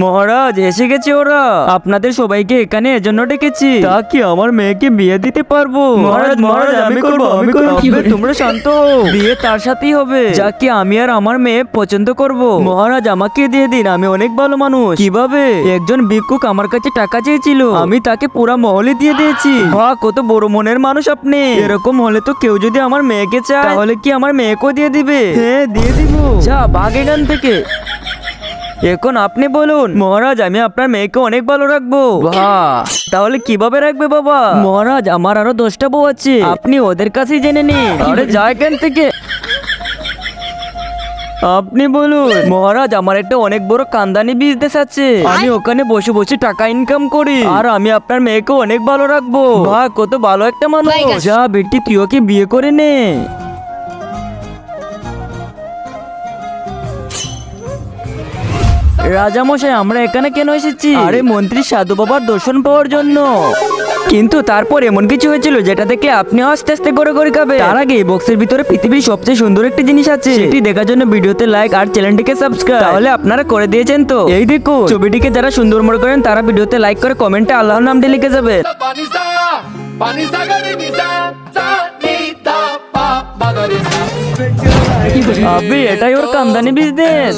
মহারাজ এসে গেছে ওরা, আপনাদের সবাইকে এখানে এজন্য ডেকেছি। তা কি আমার মেয়েকে বিয়ে দিতে পারবো? মহারাজ মহারাজ আমি করবো। তোমরা শান্ত হও, বিয়ে তার সাথেই হবে যাকে আমি আর আমার মেয়ে পছন্দ করব। মহারাজ আমাকে দিয়ে দিন, আমি অনেক ভালো মানুষ। কিভাবে? একজন ভিক্ষুক আমার কাছে টাকা চেয়েছিল, আমি তাকে পুরা মহলে দিয়ে দিয়েছি। বাহ, কত বড় মনের মানুষ আপনি। এরকম হলে তো কেউ যদি আমার মেয়েকে চায় তাহলে কি আমার মেয়েকেও দিয়ে দিবে? হ্যাঁ দিয়ে দিব। যা ভাগ এখান থেকে। এখন আপনি বলুন। মহারাজ আমি আপনার মেয়েকে অনেক ভালো রাখবো। বাহ, তাহলে কিভাবে রাখবে বাবা? মহারাজ আমার আরো 10টা বউ আছে, আপনি ওদের কাছেই জেনে নিন। আরে যা এখান থেকে। আপনি বলুন। মহারাজ আমার একটা অনেক বড় কান্দানি বিজনেস আছে, আমি ওখানে বসে বসে টাকা ইনকাম করি, আর আমি আপনার মেয়েকে অনেক ভালো রাখবো। বাহ, কত ভালো একটা মানুষ। যা বেটি, তুই ওকে বিয়ে করে নে। রাজামশাই আমরা এখানে কেন এসেছি? আরে মন্ত্রী সাধু বাবার দর্শন পাওয়ার জন্য। কিন্তু তারপর এমন কিছু হয়েছিল যেটা থেকে আপনি আস্তে আস্তে করে করে খাবে। তার আগে এই বক্সের ভিতরে পৃথিবীর সবচেয়ে সুন্দর একটি জিনিস আছে, সেটি দেখার জন্য ভিডিওতে লাইক আর চ্যানেলটিকে সাবস্ক্রাইব। তাহলে আপনারা করে দিয়েছেন তো? এই দেখো ছবিটিকে যারা সুন্দর মনে করেন তারা ভিডিওতে লাইক করে কমেন্টে আল্লাহর নামটি লিখে যাবে। আবে এটাই ওর কামদানি বিজনেস।